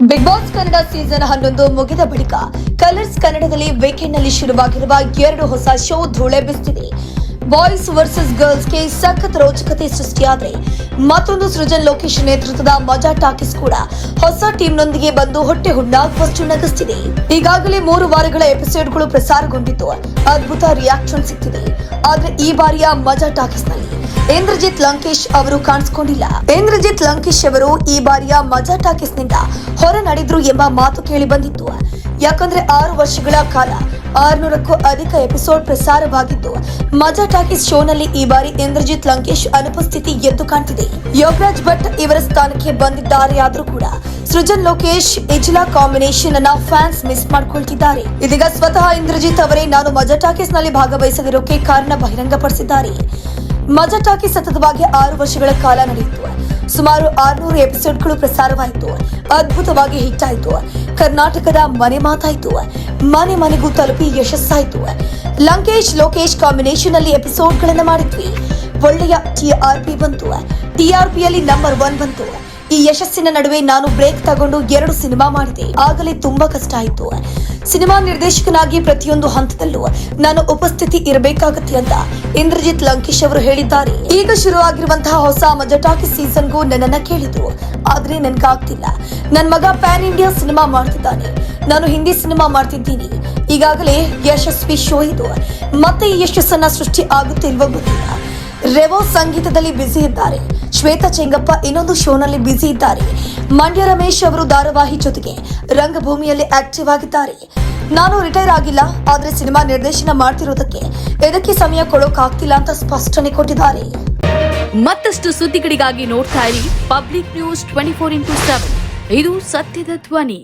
Big boss Kannada season 11 ಮುಗಿದ ಬಳಿಕ colours ಕನ್ನಡದಲ್ಲಿ ವೀಕೆಂಡ್ ನಲ್ಲಿ ಶುರುವಾಗಿರುವ 2 ಹೊಸ ಶೋ ಧೂಳೆ ಬಿಸುತ್ತಿದೆ. ಬಾಯ್ಸ್ ವರ್ಸಸ್ ಗರ್ಲ್ಸ್ಗೆ ಸಖತ್ ರೋಚಕತೆ ಸೃಷ್ಟಿಯಾದರೆ ಮತ್ತೊಂದು ಸೃಜನ್ ಲೋಕೇಶ್ ನೇತೃತ್ವದ ಮಜಾ ಟಾಕೀಸ್ ಕೂಡ ಹೊಸ ಟೀಮ್ನೊಂದಿಗೆ ಬಂದು ಹೊಟ್ಟೆ ಹುಣ್ಣಾಗುವಷ್ಟು ನಗಿಸುತ್ತಿದೆ. ಈಗಾಗಲೇ 3 ವಾರಗಳ ಎಪಿಸೋಡ್ಗಳು ಪ್ರಸಾರಗೊಂಡಿದ್ದು ಅದ್ಭುತ ರಿಯಾಕ್ಷನ್ ಸಿಕ್ಕಿದೆ. ಆದ್ರೆ ಈ ಬಾರಿಯ ಮಜಾ ಟಾಕೀಸ್ನಲ್ಲಿ ಇಂದ್ರಜಿತ್ ಲಂಕೇಶ್ ಅವರು ಕಾಣಿಸಿಕೊಂಡಿಲ್ಲ. ಇಂದ್ರಜಿತ್ ಲಂಕೇಶ್ ಅವರು ಈ ಬಾರಿಯ ಮಜಾ ಟಾಕೀಸ್ನಿಂದ ಹೊರ ನಡೆದ್ರು ಎಂಬ ಮಾತು ಕೇಳಿ ಬಂದಿತ್ತು. ಯಾಕಂದ್ರೆ 6 ವರ್ಷಗಳ ಕಾಲ 600ಕ್ಕೂ ಅಧಿಕ ಎಪಿಸೋಡ್ ಪ್ರಸಾರವಾಗಿದ್ದು ಮಜಾ ಟಾಕೀಸ್ ಶೋನಲ್ಲಿ ಈ ಬಾರಿ ಇಂದ್ರಜಿತ್ ಲಂಕೇಶ್ ಅನುಪಸ್ಥಿತಿ ಎದ್ದು ಕಾಣ್ತಿದೆ. ಯೋಗರಾಜ್ ಭಟ್ ಇವರ ಸ್ಥಾನಕ್ಕೆ ಬಂದಿದ್ದಾರೆ. ಆದ್ರೂ ಕೂಡ ಸೃಜನ್ ಲೋಕೇಶ್ ಇಜ್ಲಾ ಕಾಂಬಿನೇಷನ್ ಅನ್ನ ಫ್ಯಾನ್ಸ್ ಮಿಸ್ ಮಾಡ್ಕೊಳ್ತಿದ್ದಾರೆ. ಇದೀಗ ಸ್ವತಃ ಇಂದ್ರಜಿತ್ ಅವರೇ ನಾನು ಮಜಾ ಟಾಕೀಸ್ ನಲ್ಲಿ ಭಾಗವಹಿಸದಿರೋಕೆ ಕಾರಣ ಬಹಿರಂಗಪಡಿಸಿದ್ದಾರೆ. ಮಜಾ ಟಾಕೀಸ್ ಸತತವಾಗಿ 6 ವರ್ಷಗಳ ಕಾಲ ನಡೆಯಿತು. ಸುಮಾರು 600 ಎಪಿಸೋಡ್ಗಳು ಪ್ರಸಾರವಾಯಿತು. ಅದ್ಭುತವಾಗಿ ಹಿಟ್ ಆಯಿತು. ಕರ್ನಾಟಕದ ಮನೆ ಮಾತಾಯಿತು. ಮನೆ ಮನೆಗೂ ತಲುಪಿ ಯಶಸ್ಸಾಯಿತು. ಲಂಕೇಶ್ ಲೋಕೇಶ್ ಕಾಂಬಿನೇಷನ್ ಅಲ್ಲಿ ಎಪಿಸೋಡ್ಗಳನ್ನ ಮಾಡಿದ್ವಿ. ಒಳ್ಳೆಯ TRP ಬಂತು. TRPಯಲ್ಲಿ ನಂಬರ್ 1 ಬಂತು. ಈ ಯಶಸ್ಸಿನ ನಡುವೆ ನಾನು ಬ್ರೇಕ್ ತಗೊಂಡು 2 ಸಿನಿಮಾ ಮಾಡಿದೆ. ಆಗಲೇ ತುಂಬಾ ಕಷ್ಟ ಆಯಿತು. ಸಿನಿಮಾ ನಿರ್ದೇಶಕನಾಗಿ ಪ್ರತಿಯೊಂದು ಹಂತದಲ್ಲೂ ನಾನು ಉಪಸ್ಥಿತಿ ಇರಬೇಕಾಗತ್ತೆ ಅಂತ ಇಂದ್ರಜಿತ್ ಲಂಕೇಶ್ ಅವರು ಹೇಳಿದ್ದಾರೆ. ಈಗ ಶುರುವಾಗಿರುವಂತಹ ಹೊಸ ಮಜಾ ಟಾಕೀಸ್ ಸೀಸನ್ಗೂ ನನ್ನನ್ನ ಕೇಳಿದ್ರು. ಆದ್ರೆ ನನ್ಗಾಗ್ತಿಲ್ಲ. ನನ್ ಮಗ ಪ್ಯಾನ್ ಇಂಡಿಯಾ ಸಿನಿಮಾ ಮಾಡ್ತಿದ್ದಾನೆ. ನಾನು ಹಿಂದಿ ಸಿನಿಮಾ ಮಾಡ್ತಿದ್ದೀನಿ. ಈಗಾಗಲೇ ಯಶಸ್ವಿ ಶೋ ಇದು. ಮತ್ತೆ ಈ ಯಶಸ್ಸನ್ನ ಸೃಷ್ಟಿ ಆಗುತ್ತಿಲ್ವೋ ಗೊತ್ತಿಲ್ಲ. ರೆವೋ ಸಂಗೀತದಲ್ಲಿ ಬ್ಯುಸಿ ಇದ್ದಾರೆ. ಶ್ವೇತಾ ಚೆಂಗಪ್ಪ ಇನ್ನೊಂದು ಶೋನಲ್ಲಿ ಬ್ಯುಸಿ ಇದ್ದಾರೆ. ಮಂಡ್ಯ ರಮೇಶ್ ಅವರು ಧಾರಾವಾಹಿ ಜೊತೆಗೆ ರಂಗಭೂಮಿಯಲ್ಲಿ ಆಕ್ಟಿವ್ ಆಗಿದ್ದಾರೆ. ನಾನು ರಿಟೈರ್ ಆಗಿಲ್ಲ, ಆದ್ರೆ ಸಿನಿಮಾ ನಿರ್ದೇಶನ ಮಾಡ್ತಿರೋದಕ್ಕೆ ಇದಕ್ಕೆ ಸಮಯ ಕೊಡೋಕಾಗ್ತಿಲ್ಲ ಅಂತ ಸ್ಪಷ್ಟನೆ ಕೊಟ್ಟಿದ್ದಾರೆ. ಮತ್ತಷ್ಟು ಸುದ್ದಿಗಳಿಗಾಗಿ ನೋಡ್ತಾ ಇರಿ ಪಬ್ಲಿಕ್ ನ್ಯೂಸ್ 24x7. ಇದು ಸತ್ಯದ ಧ್ವನಿ.